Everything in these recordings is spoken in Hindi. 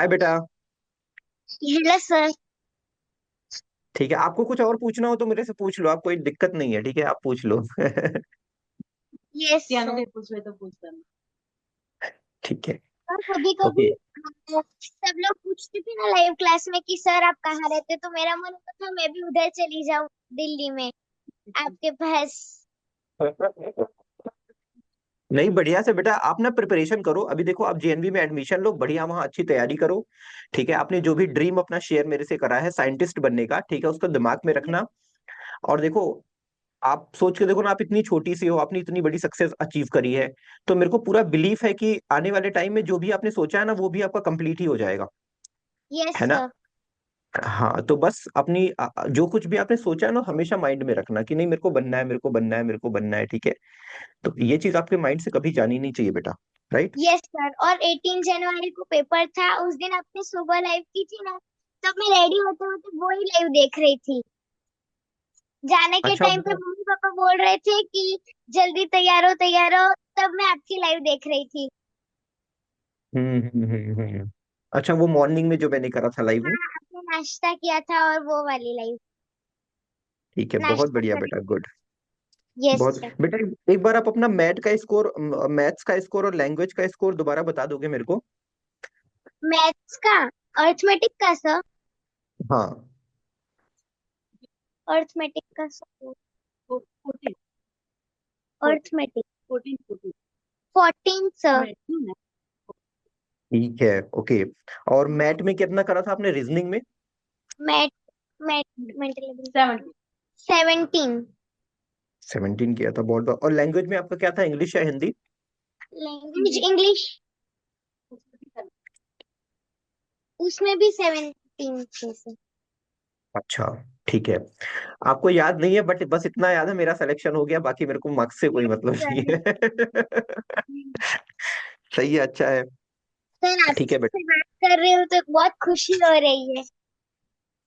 हाय बेटा। Hello sir. ठीक है, आपको कुछ और पूछना हो तो मेरे से पूछ लो, आप, कोई दिक्कत नहीं है, ठीक है, आप पूछ लो। Yes sir. ठीक है। और कभी कभी ओके। सब लोग पूछते थे ना लाइव क्लास में कि सर आप कहाँ रहते, तो मेरा मन होता था मैं भी उधर चली जाऊँ, दिल्ली में आपके पास। नहीं, बढ़िया से बेटा, आप ना प्रिपरेशन करो। अभी देखो, आप जेएनवी में एडमिशन लो, बढ़िया वहां अच्छी तैयारी करो। ठीक है, आपने जो भी ड्रीम अपना शेयर मेरे से करा है साइंटिस्ट बनने का, ठीक है, उसको दिमाग में रखना। और देखो, आप सोच के देखो ना, आप इतनी छोटी सी हो, आपने इतनी बड़ी सक्सेस अचीव करी है। तो मेरे को पूरा बिलीफ है कि आने वाले टाइम में जो भी आपने सोचा है ना, वो भी आपका कंप्लीट ही हो जाएगा। यस है ना? सर। हाँ, तो बस अपनी जो कुछ भी आपने सोचा है ना, हमेशा माइंड में रखना कि नहीं, मेरे को बनना है, मेरे को बनना है, मेरे को बनना है, ठीक है। तो ये चीज आपके माइंड से कभी जानी नहीं चाहिए बेटा। राइट। Yes sir. और 18 जनवरी को पेपर था, उस दिन आपने सुबह लाइव की थी ना, तब मैं रेडी होते होते वो ही लाइव देख रही थी। जाने के अच्छा टाइम पे वो। मम्मी पापा बोल रहे थे कि जल्दी तैयार हो तैयार हो, तब मैं आपकी लाइव देख रही थी। अच्छा, वो मॉर्निंग में जो मैंने करा था लाइव वो। हाँ, आपने नाश्ता किया था और वो वाली लाइव ठीक है, बहुत नाश्ता बढ़िया कर। बेटा, गुड। यस बहुत सर। बेटा। एक बार आप अपना मैथ का स्कोर, मैथ्स का स्कोर और लैंग्वेज का स्कोर दोबारा बता दोगे मेरे को? मैथ्स का, अर्थमेटिक का सर। हाँ। अर्थमेटिक का सर। Arithmetic 14 sir. ठीक है। ओके। और मैथ में कितना करा था आपने, रीजनिंग में? Math math mental 17। 17 किया था, बहुत बहुत। और लैंग्वेज में आपका क्या था, इंग्लिश या हिंदी? लैंग्वेज इंग्लिश, उसमें भी 17 थे सर। अच्छा। ठीक है। आपको याद नहीं है, बट बस इतना याद है, मेरा सिलेक्शन हो गया, बाकी मेरे को मार्क्स से कोई मतलब नहीं सर, है। सही है, अच्छा है। सर ठीक है बेटा। आपसे बात कर रही हूँ तो बहुत खुशी हो रही है।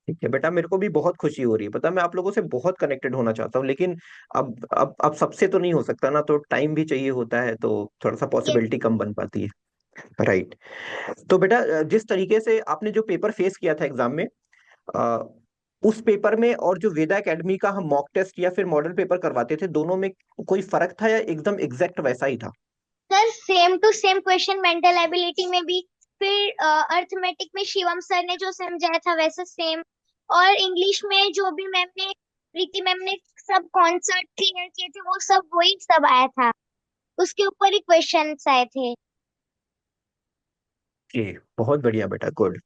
ठीक है बेटा, मेरे को भी बहुत खुशी हो रही है, पता है, मैं आप लोगों से बहुत कनेक्टेड होना चाहता हूँ, लेकिन अब सबसे तो नहीं हो सकता ना, तो टाइम भी चाहिए होता है, तो थोड़ा सा यस पॉसिबिलिटी कम बन पाती है। राइट। तो बेटा, जिस तरीके से आपने जो पेपर फेस किया था एग्जाम में, अ, उस पेपर में और जो वेदा एकेडमी का हम मॉक टेस्ट या फिर मॉडल पेपर करवाते थे, दोनों में कोई फर्क था या एकदम एग्जैक्ट वैसा ही था? Sir, same to same question mental ability में भी, फिर अर्थमेटिक में शिवम सर ने जो समझाया था वैसा सेम। और इंग्लिश में जो भी मैम ने, प्रीति मैम ने सब कॉन्सेप्ट क्लियर किए थे, वो सब वही सब आया था, उसके ऊपर ही क्वेश्चंस आए थे। जी, बहुत बढ़िया बेटा, गुड।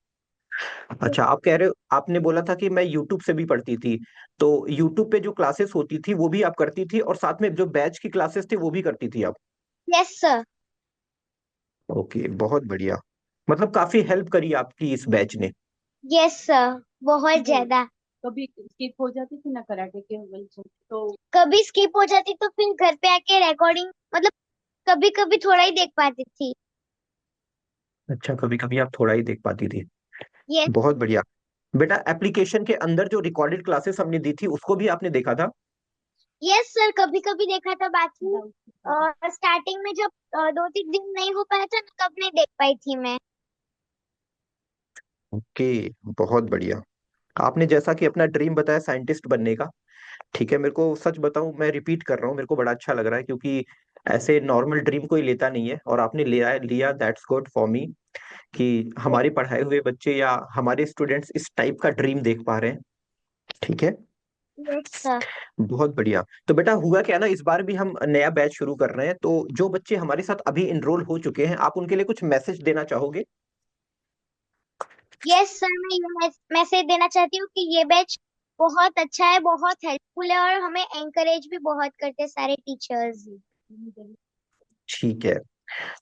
अच्छा, आप कह रहे हो, आपने बोला था कि मैं यूट्यूब से भी पढ़ती थी, तो यूट्यूब पे जो क्लासेस होती थी वो भी आप करती थी, और साथ में जो बैच की क्लासेस थी वो भी करती थी आप? Yes sir. ओके, बहुत बढ़िया। मतलब काफी हेल्प करी आपकी इस बैच ने। यस सर, बहुत ज्यादा। कभी स्किप हो जाती तो फिर घर पे आके रिकॉर्डिंग, मतलब कभी कभी थोड़ा ही देख पाती थी। अच्छा, कभी कभी आप थोड़ा ही देख पाती थी। यस। बहुत बढ़िया। बेटा, एप्लीकेशन के अंदर जो रिकॉर्डेड क्लासेस हमने दी थी उसको भी आपने देखा था? यस सर, कभी कभी देखा था, बाकी स्टार्टिंग में जब 2-3 दिन नहीं हो पाया था ना, तब नहीं देख पाई थी मैं। ओके, बहुत बढ़िया। आपने जैसा कि अपना ड्रीम बताया साइंटिस्ट बनने का, ठीक है, मेरे को सच बताऊं, मैं रिपीट कर रहा हूँ, मेरे को बड़ा अच्छा लग रहा है, क्योंकि ऐसे नॉर्मल ड्रीम कोई लेता नहीं है, और आपने लिया लिया, दैट्स गुड फॉर मी, कि हमारे पढ़ाए हुए बच्चे या हमारे स्टूडेंट्स इस टाइप का ड्रीम देख पा रहे हैं। ठीक है। Yes sir. बहुत बढ़िया। तो बेटा, हुआ क्या ना, इस बार भी हम नया बैच शुरू कर रहे हैं, तो जो बच्चे हमारे साथ अभी इनरोल हो चुके हैं, आप उनके लिए कुछ मैसेज देना चाहोगे? यस सर, मैं ये मैसेज देना चाहती हूँ कि ये बैच बहुत अच्छा है, बहुत हेल्पफुल है, और हमें एंकरेज भी बहुत करते हैं सारे टीचर्स। ठीक है।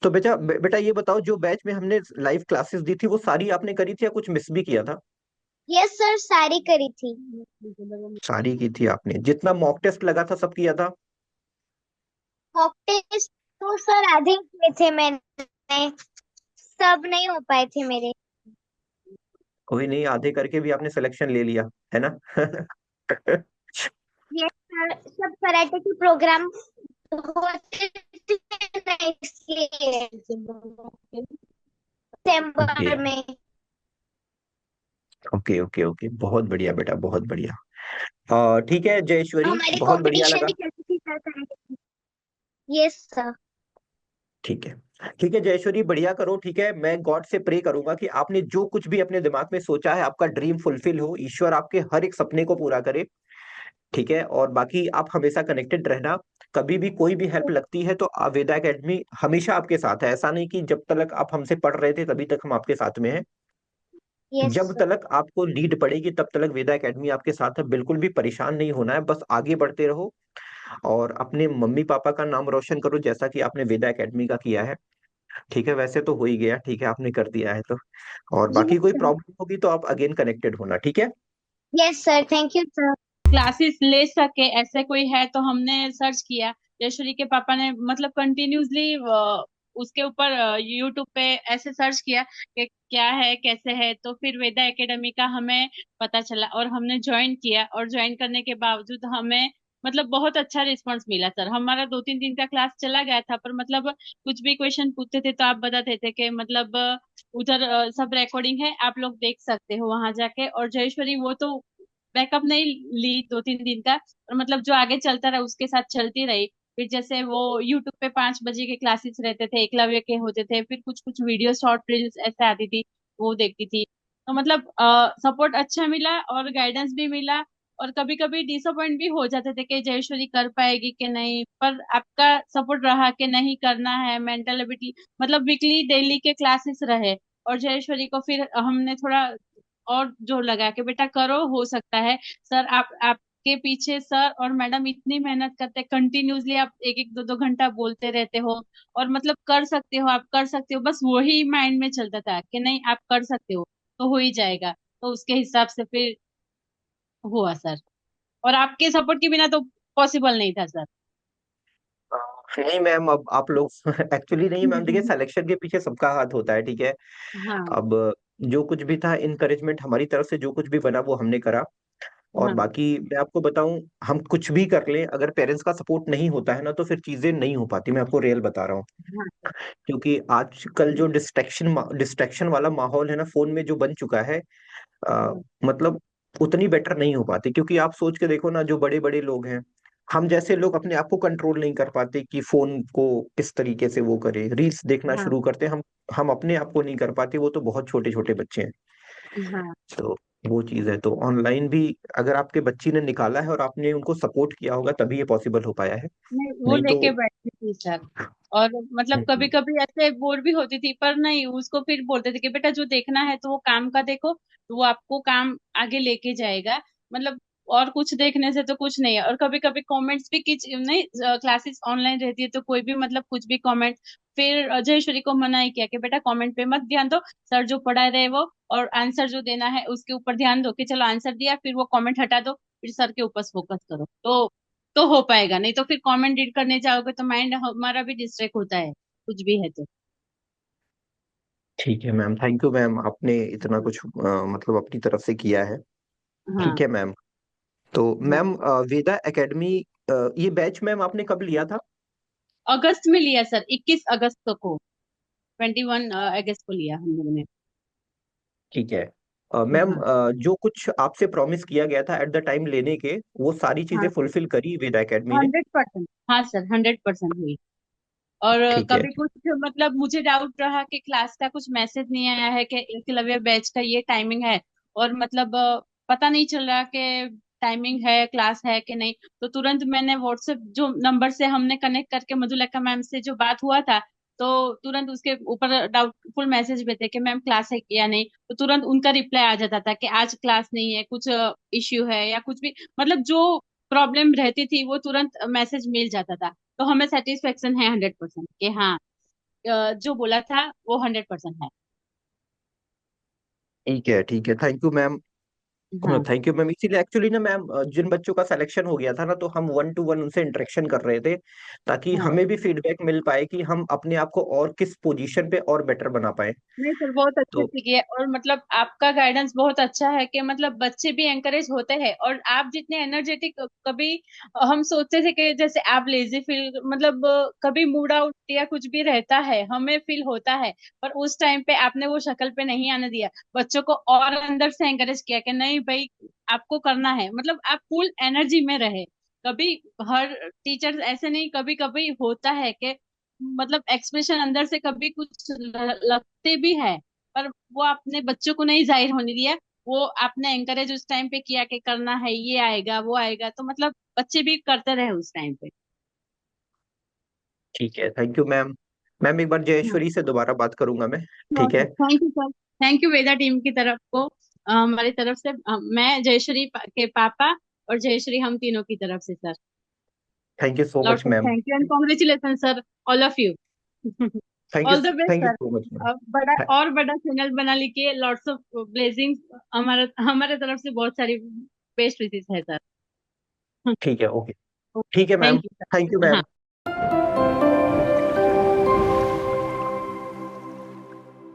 तो बेटा ये बताओ, जो बैच में हमने लाइव क्लासेस दी थी वो सारी आपने करी थी या कुछ मिस भी किया था? यस सर, सारी करी थी। सारी की थी आपने, जितना मॉक टेस्ट लगा था सब किया था? मॉक टेस्ट तो सर आधे ही किए थे मैंने, सब नहीं हो पाए थे मेरे। कोई नहीं, आधे करके भी आपने सिलेक्शन ले लिया, है ना? यस सर, सब कराटे के प्रोग्राम होते थे ना, इसलिए ओके। दिसंबर में। ओके ओके ओके, बहुत बढ़िया बेटा, बहुत बढ़िया। ठीक है जयेश्वरी, हमारी बहुत बढ़िया कंपटीशन लगा। भी चलती थी सर करेंगे। Yes sir. ठीक है, ठीक है जयेश्वरी, बढ़िया करो। ठीक है, मैं गॉड से प्रे करूंगा कि आपने जो कुछ भी अपने दिमाग में सोचा है, आपका ड्रीम फुलफिल हो, ईश्वर आपके हर एक सपने को पूरा करे। ठीक है, और बाकी आप हमेशा कनेक्टेड रहना। कभी भी कोई भी हेल्प लगती है तो वेदा एकेडमी हमेशा आपके साथ है। ऐसा नहीं कि जब तक आप हमसे पढ़ रहे थे तभी तक हम आपके साथ में हैं। यस जब सर। तक आपको नीड पड़ेगी तब तक वेदा एकेडमी आपके साथ है। बिल्कुल भी परेशान नहीं होना है, बस आगे बढ़ते रहो और अपने मम्मी पापा का नाम रोशन करो, जैसा कि आपने वेदा एकेडमी का किया है। ठीक है, वैसे तो हो ही गया, ठीक है, आपने कर दिया है तो। और बाकी यस कोई सर। प्रॉब्लम होगी तो आप अगेन कनेक्टेड होना, ठीक है। Yes sir, thank you sir. Classes ले सके ऐसे कोई है तो हमने सर्च किया। जयश्री के पापा ने मतलब कंटिन्यूसली उसके ऊपर यूट्यूब पे ऐसे सर्च किया कि क्या है कैसे है, तो फिर वेदा एकेडमी का हमें पता चला और हमने ज्वाइन किया। और ज्वाइन करने के बावजूद हमें मतलब बहुत अच्छा रिस्पांस मिला सर। हमारा 2-3 दिन का क्लास चला गया था, पर मतलब कुछ भी क्वेश्चन पूछते थे तो आप बताते थे कि मतलब उधर सब रिकॉर्डिंग है, आप लोग देख सकते हो वहां जाके। और जयेश्वरी वो तो बैकअप नहीं ली 2-3 दिन का, और मतलब जो आगे चलता रहा उसके साथ चलती रही। फिर जैसे वो यूट्यूब पे 5 बजे के क्लासेस रहते थे, एकलव्य के होते थे, फिर कुछ कुछ वीडियो शॉर्ट रील्स ऐसे आती थी, वो देखती थी। तो मतलब सपोर्ट अच्छा मिला और गाइडेंस भी मिला। और कभी कभी डिसअपॉइंट भी हो जाते थे कि जयेश्वरी कर पाएगी कि नहीं, पर आपका सपोर्ट रहा कि नहीं करना है। मेंटल एबिलिटी मतलब वीकली डेली के क्लासेस रहे, और जयेश्वरी को फिर हमने थोड़ा और जोर लगा के बेटा करो, हो सकता है। सर आपके पीछे सर और मैडम इतनी मेहनत करते, कंटिन्यूसली आप 1-1 2-2 घंटा बोलते रहते हो, और मतलब कर सकते हो, आप कर सकते हो, बस वही माइंड में चलता था कि नहीं आप कर सकते हो तो हो ही जाएगा। तो उसके हिसाब से फिर हुआ सर। और आपके सपोर्ट के बिना तो पॉसिबल नहीं था सर। नहीं मैम, अब आप लोग एक्चुअली नहीं मैम, देखिए सिलेक्शन के पीछे सबका हाथ होता है, ठीक है। हाँ अब जो कुछ भी था इनकरेजमेंट हमारी तरफ से, जो कुछ भी बना वो हमने करा। और हाँ बाकी मैं आपको बताऊं, हम कुछ भी कर लें, अगर पेरेंट्स का सपोर्ट नहीं होता है ना तो फिर चीजें नहीं हो पाती। मैं आपको रियल बता रहा हूँ। हाँ सर। क्योंकि आजकल जो डिस्ट्रैक्शन वाला माहौल है ना फोन में जो बन चुका है, हाँ मतलब उतनी बेटर नहीं हो पाती। क्योंकि आप सोच के देखो ना, जो बड़े बड़े लोग हैं, हम जैसे लोग अपने आप को कंट्रोल नहीं कर पाते कि फोन को किस तरीके से वो करे, रील्स देखना हाँ शुरू करते हैं हम अपने आप को नहीं कर पाते, वो तो बहुत छोटे छोटे बच्चे हैं। हाँ। तो वो चीज है, तो ऑनलाइन भी अगर आपके बच्ची ने निकाला है और आपने उनको सपोर्ट किया होगा तभी ये पॉसिबल हो पाया है। नहीं वो नहीं तो लेके बैठती थी सर। और मतलब कभी हम्म, कभी ऐसे बोर भी होती थी, पर नहीं, उसको फिर बोलते थे कि बेटा जो देखना है तो वो काम का देखो, तो वो आपको काम आगे लेके जाएगा। मतलब और कुछ देखने से तो कुछ नहीं है। और कभी कभी कमेंट्स भी किच नहीं, क्लासेस ऑनलाइन रहती है तो कोई भी मतलब कुछ भी कमेंट, फिर जयेश्वरी को मना ही किया कि बेटा कमेंट पे मत ध्यान दो, सर जो पढ़ा रहे वो, और आंसर जो देना है उसके ऊपर ध्यान दो कि चलो आंसर दिया, फिर वो कमेंट हटा दो, फिर सर के ऊपर फोकस करो, तो हो पाएगा। नहीं तो फिर कमेंट रीड करने जाओगे तो माइंड हमारा भी डिस्ट्रैक्ट होता है, कुछ भी है तो। ठीक है मैम, थैंक यू मैम, आपने इतना कुछ मतलब अपनी तरफ से किया है। हाँ ठीक है मैम। तो हाँ। मैम वेदा एकेडमी, ये बैच मैम आपने कब लिया था? अगस्त में लिया सर, 21 अगस्त को, 21 अगस्त को लिया हम लोगों ने। ठीक है। मैम हाँ जो कुछ आपसे प्रॉमिस किया गया था एट द टाइम लेने के, वो सारी चीजें हाँ फुलफिल करी वेदा एकेडमी ने? 100%। हाँ सर 100% हुई। और ठीक है। कभी कुछ मतलब मुझे डाउट रहा कि क्लास का कुछ मैसेज नहीं आया है कि एकलव्य बैच का ये टाइमिंग है, और मतलब पता नहीं चल रहा कि टाइमिंग है क्लास है कि नहीं, तो तुरंत मैंने व्हाट्सएप जो नंबर से हमने कनेक्ट करके मधुलिका मैम से जो बात हुआ था, तो तुरंत उसके ऊपर डाउटफुल मैसेज भेजे कि मैम क्लास है या नहीं, तो तुरंत उनका रिप्लाई आ जाता था कि आज क्लास नहीं है, कुछ इश्यू है या कुछ भी, मतलब जो प्रॉब्लम रहती थी वो तुरंत मैसेज मिल जाता था। तो हमें सेटिस्फेक्शन है 100% कि हाँ, जो बोला था वो 100% है। ठीक है, ठीक है, थैंक यू मैम। हाँ थैंक यू मैम। इसीलिए एक्चुअली ना मैम, जिन बच्चों का सिलेक्शन हो गया था ना, तो हम 1 to 1 उनसे इंटरेक्शन कर रहे थे, ताकि हाँ। हमें भी फीडबैक मिल पाए कि हम अपने आप को और किस पोजीशन पे और बेटर बना पाए। नहीं सर, बहुत अच्छे तो से किया, और मतलब आपका गाइडेंस बहुत अच्छा है कि मतलब बच्चे भी एंकरेज होते हैं, और आप जितने एनर्जेटिक, कभी हम सोचते थे कि जैसे आप लेजी फील, मतलब कभी मूड आउट या कुछ भी रहता है हमें फील होता है, पर उस टाइम पे आपने वो शक्ल पे नहीं आने दिया, बच्चों को और अंदर से एंकरेज किया कि नहीं भाई आपको करना है, मतलब आप फुल एनर्जी में रहे। कभी हर टीचर ऐसे नहीं, कभी कभी होता है कि मतलब एक्सप्रेशन अंदर से कभी कुछ लगते भी है, पर वो आपने बच्चों को नहीं जाहिर होने दिया, वो आपने एंकरेज उस टाइम पे किया कि करना है, ये आएगा वो आएगा, तो मतलब बच्चे भी करते रहे उस टाइम पे। ठीक है, थैंक यू मैम। मैम एक बार जयेश्वरी से दोबारा बात करूंगा मैं। ठीक है। Thank you sir, thank you Veda team की तरफ को, हमारी तरफ से, मैं जयश्री के पापा और जयश्री हम तीनों की तरफ से sir, thank you so much lots of ma'am. Thank you and congratulation sir, all of you. Thank you. All the best thank you sir. So much ma'am. अब बड़ा और बड़ा चैनल बना लिखिए, लॉट्स ऑफ ब्लेसिंग्स, हमारे हमारे तरफ से बहुत सारी बेस्ट विशेष है सर। ठीक है, ओके। ठीक है ma'am. Thank you thank you sir. हाँ। मैम।